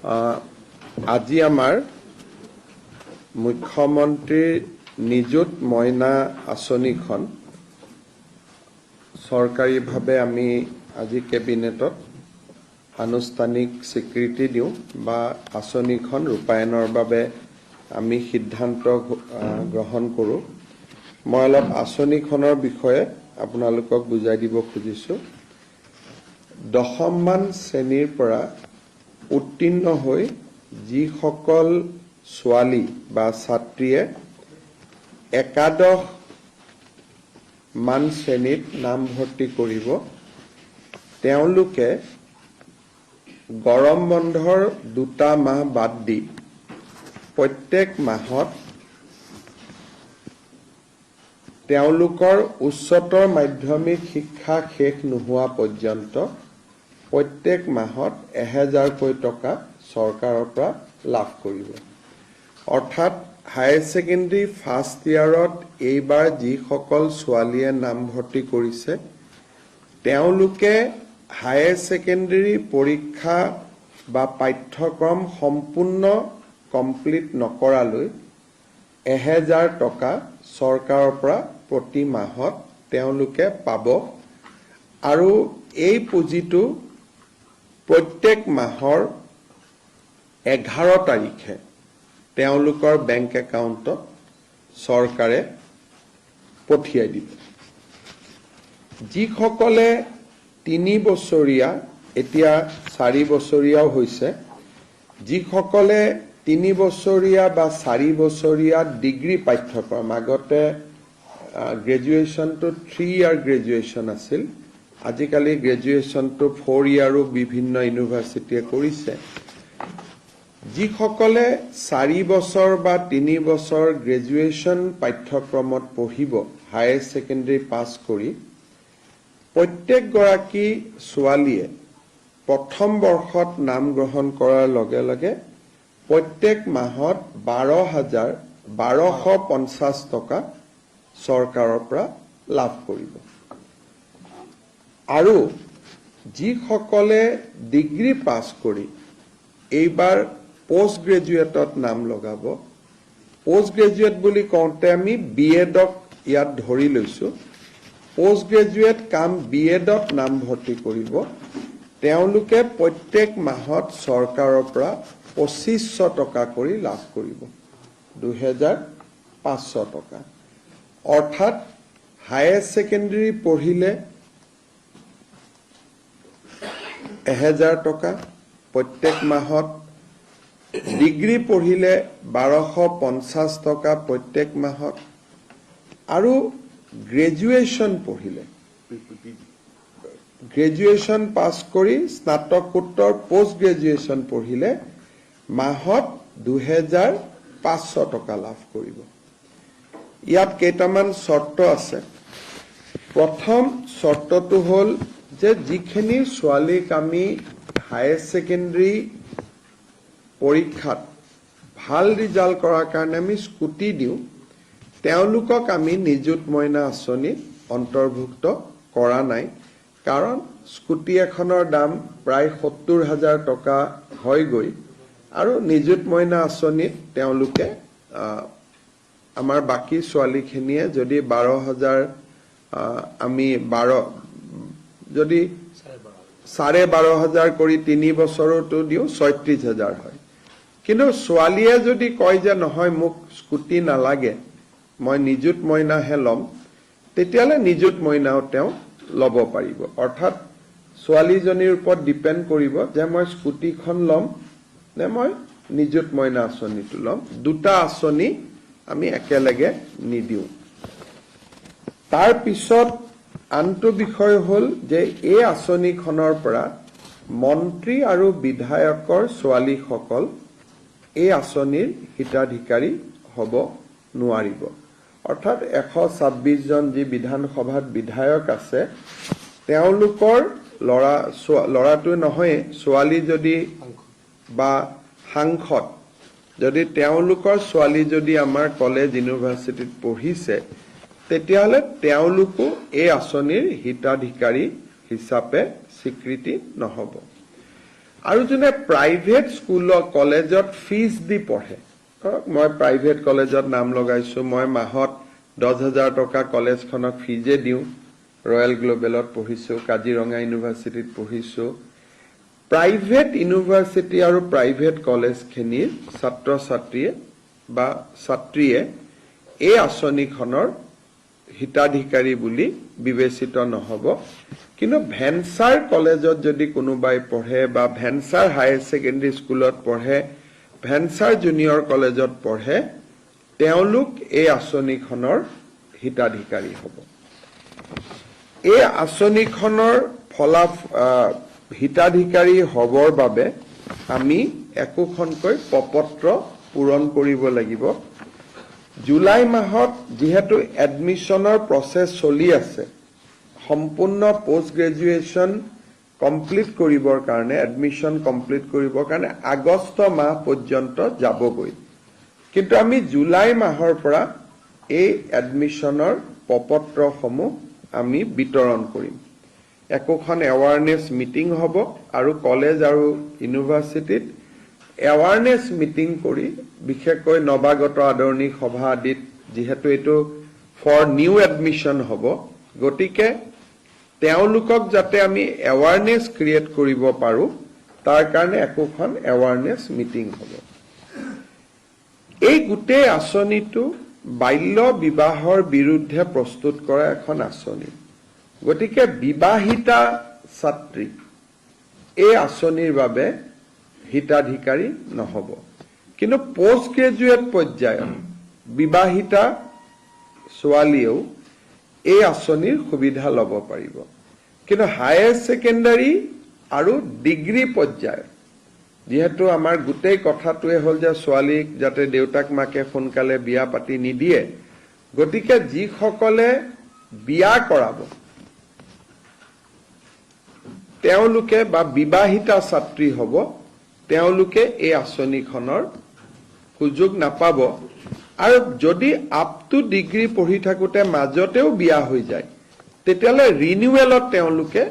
আজি আমাৰ মুখ্যমন্ত্ৰীৰ নিযুত মইনা আঁচনিখন চৰকাৰীভাৱে আমি আজি কেবিনেটত আনুষ্ঠানিক স্বীকৃতি দিওঁ বা আঁচনিখন ৰূপায়ণৰ বাবে আমি সিদ্ধান্ত গ্ৰহণ কৰোঁ। মই অলপ আঁচনিখনৰ বিষয়ে আপোনালোকক বুজাই দিব খুজিছোঁ। দশমমান শ্ৰেণীৰ পৰা উত্তীৰ্ণ হৈ যিসকল ছোৱালী বা ছাত্ৰীয়ে একাদশ মান শ্ৰেণীত নামভৰ্তি কৰিব, তেওঁলোকে গৰম বন্ধৰ 2টা মাহ বাদ দি প্ৰত্যেক মাহত তেওঁলোকৰ উচ্চতৰ মাধ্যমিক শিক্ষা শেষ নোহোৱা পৰ্যন্ত প্ৰত্যেক মাহত 1000কৈ টকা চৰকাৰৰ পৰা লাভ কৰিব। অৰ্থাৎ হায়াৰ ছেকেণ্ডেৰী ফাৰ্ষ্ট ইয়াৰত এইবাৰ যিসকল ছোৱালীয়ে নামভৰ্তি কৰিছে, তেওঁলোকে হায়াৰ ছেকেণ্ডেৰী পৰীক্ষা বা পাঠ্যক্ৰম সম্পূৰ্ণ কমপ্লিট নকৰালৈ 1000 টকা চৰকাৰৰ পৰা প্ৰতি মাহত তেওঁলোকে পাব আৰু এই পুঁজিটো প্ৰত্যেক মাহৰ 11 তাৰিখে তেওঁলোকৰ বেংক একাউণ্টত চৰকাৰে পঠিয়াই দিব। যিসকলে 3 বছৰীয়া, এতিয়া 4 বছৰীয়াও হৈছে, যিসকলে 3 বছৰীয়া বা 4 বছৰীয়া ডিগ্ৰী পাঠ্যক্ৰম, আগতে গ্ৰেজুৱেশ্যনটো 3 ইয়াৰ গ্ৰেজুৱেশ্যন আছিল, আজিকালি গ্ৰেজুৱেশ্যনটো 4 ইয়াৰো বিভিন্ন ইউনিভাৰ্চিটিয়ে কৰিছে। যিসকলে 4 বছৰ বা 3 বছৰ গ্ৰেজুৱেশ্যন পাঠ্যক্ৰমত পঢ়িব হায়াৰ ছেকেণ্ডেৰী পাছ কৰি, প্ৰত্যেকগৰাকী ছোৱালীয়ে প্ৰথম বৰ্ষত নাম গ্ৰহণ কৰাৰ লগে লগে প্ৰত্যেক মাহত 12,1250 টকা চৰকাৰৰ পৰা লাভ কৰিব। আৰু যিসকলে ডিগ্ৰী পাছ কৰি এইবাৰ পোষ্ট গ্ৰেজুৱেটত নাম লগাব, পোষ্ট গ্ৰেজুৱেট বুলি কওঁতে আমি BEdক ইয়াত ধৰি লৈছোঁ, পোষ্ট গ্ৰেজুৱেট কাম BEdত নামভৰ্তি কৰিব, তেওঁলোকে প্ৰত্যেক মাহত চৰকাৰৰ পৰা 2500 টকা কৰি লাভ কৰিব, 2500 টকা। অৰ্থাৎ হায়াৰ ছেকেণ্ডেৰী পঢ়িলে 1000 টকা প্ৰত্যেক মাহত, ডিগ্ৰী পঢ়িলে 1250 টকা প্ৰত্যেক মাহত, আৰু গ্ৰেজুৱেশ্যন পঢ়িলে, গ্ৰেজুৱেশ্যন পাছ কৰি স্নাতকোত্তৰ পোষ্ট গ্ৰেজুৱেশ্যন পঢ়িলে মাহত 2500 টকা লাভ কৰিব। ইয়াত কেইটামান চৰ্ত আছে। প্ৰথম চৰ্তটো হ'ল যে যিখিনি ছোৱালীক আমি হায়াৰ ছেকেণ্ডেৰী পৰীক্ষাত ভাল ৰিজাল্ট কৰাৰ কাৰণে আমি স্কুটি দিওঁ, তেওঁলোকক আমি নিযুত মইনা আঁচনিত অন্তৰ্ভুক্ত কৰা নাই। কাৰণ স্কুটি এখনৰ দাম প্ৰায় 70,000 টকা হয়গৈ, আৰু নিযুত মইনা আঁচনিত তেওঁলোকে আমাৰ বাকী ছোৱালীখিনিয়ে যদি 12,000 আমি যদি 12,500 কৰি 3 বছৰতো দিওঁ 36,000 হয়। কিন্তু ছোৱালীয়ে যদি কয় যে নহয় মোক স্কুটি নালাগে, মই নিযুত মইনাহে ল'ম, তেতিয়াহ'লে নিযুত মইনাও তেওঁ ল'ব পাৰিব। অৰ্থাৎ ছোৱালীজনীৰ ওপৰত ডিপেণ্ড কৰিব যে মই স্কুটিখন ল'ম নে মই নিযুত মইনা আঁচনিটো ল'ম। দুটা আঁচনি আমি একেলগে নিদিওঁ। তাৰ পিছত আনটো বিষয় হ'ল যে এই আঁচনিখনৰ পৰা মন্ত্ৰী আৰু বিধায়কৰ ছোৱালীসকল এই আঁচনিৰ হিতাধিকাৰী হ'ব নোৱাৰিব। অৰ্থাৎ 126 জন যি বিধানসভাত বিধায়ক আছে, তেওঁলোকৰ ল'ৰাটো নহয়, ছোৱালী যদি বা সাংসদ যদি তেওঁলোকৰ ছোৱালী যদি আমাৰ কলেজ ইউনিভাৰ্চিটিত পঢ়িছে, তেতিয়াহ'লে তেওঁলোকো এই আঁচনিৰ হিতাধিকাৰী হিচাপে স্বীকৃতি নহ'ব। আৰু যোনে প্ৰাইভেট স্কুল কলেজত ফিজ দি পঢ়ে, মই প্ৰাইভেট কলেজত নাম লগাইছো, মই মাহত 10,000 টকা কলেজখনক ফিজে দিওঁ, ৰয়েল গ্লোবেলত পঢ়িছো, কাজিৰঙা ইউনিভাৰ্চিটিত পঢ়িছো। প্ৰাইভেট ইউনিভাৰ্চিটি আৰু প্ৰাইভেট কলেজখিনিৰ ছাত্ৰ ছাত্ৰীয়ে বা ছাত্ৰীয়ে এই আঁচনিখনৰ হিতাধিকাৰী বুলি বিবেচিত নহব। কিন্তু ভেঞ্চাৰ কলেজত যদি কোনোবাই পঢ়ে বা ভেঞ্চাৰ হায়াৰ ছেকেণ্ডেৰী স্কুলত পঢ়ে, ভেঞ্চাৰ জুনিয়ৰ কলেজত পঢ়ে, তেওঁলোক এই আঁচনিখনৰ হিতাধিকাৰী হ'ব। এই আঁচনিখনৰ হিতাধিকাৰী হ'বৰ বাবে আমি একোখনকৈ প্ৰপত্ৰ পূৰণ কৰিব লাগিব। জুলাই মাহত যিহেতু এডমিশ্যনৰ প্ৰচেছ চলি আছে, সম্পূৰ্ণ পোষ্ট গ্ৰেজুৱেশ্যন কমপ্লিট কৰিবৰ কাৰণে, এডমিশ্যন কমপ্লিট কৰিবৰ কাৰণে আগষ্ট মাহ পৰ্যন্ত যাবগৈ। কিন্তু আমি জুলাই মাহৰ পৰা এই এডমিশ্যনৰ প্ৰপত্ৰসমূহ আমি বিতৰণ কৰিম। একোখন এৱাৰনেছ মিটিং হ'ব আৰু কলেজ আৰু ইউনিভাৰ্চিটিত এৱাৰনেছ মিটিং কৰি, বিশেষকৈ নৱাগত আদৰণি সভা আদিত, যিহেতু এইটো ফৰ নিউ এডমিশ্যন হ'ব, গতিকে তেওঁলোকক যাতে আমি এৱাৰনেছ ক্ৰিয়েট কৰিব পাৰোঁ, তাৰ কাৰণে একোখন এৱাৰনেছ মিটিং হ'ব। এই গোটেই আঁচনিটো বাল্য বিবাহৰ বিৰুদ্ধে প্ৰস্তুত কৰা এখন আঁচনি। গতিকে বিবাহিতা ছাত্ৰী এই আঁচনিৰ বাবে হিতাধিকাৰী নহ'ব। কিন্তু পোষ্ট গ্ৰেজুৱেট পৰ্যায়ত বিবাহিতা ছোৱালীয়েও এই আঁচনিৰ সুবিধা ল'ব পাৰিব। কিন্তু হায়াৰ ছেকেণ্ডাৰী আৰু ডিগ্ৰী পৰ্যায়ত, যিহেতু আমাৰ গোটেই কথাটোৱে হ'ল যে ছোৱালীক যাতে দেউতাক মাকে সোনকালে বিয়া পাতি নিদিয়ে, গতিকে যিসকলে বিয়া কৰাব তেওঁলোকে বা বিবাহিতা ছাত্ৰী হ'ব, তেওঁলোকে এই আঁচনিখনৰ সুযোগ নাপাব। আৰু যদি আপ টু ডিগ্ৰী পঢ়ি থাকোঁতে মাজতেও বিয়া হৈ যায়, তেতিয়াহ'লে ৰিনিউৱেলত তেওঁলোকে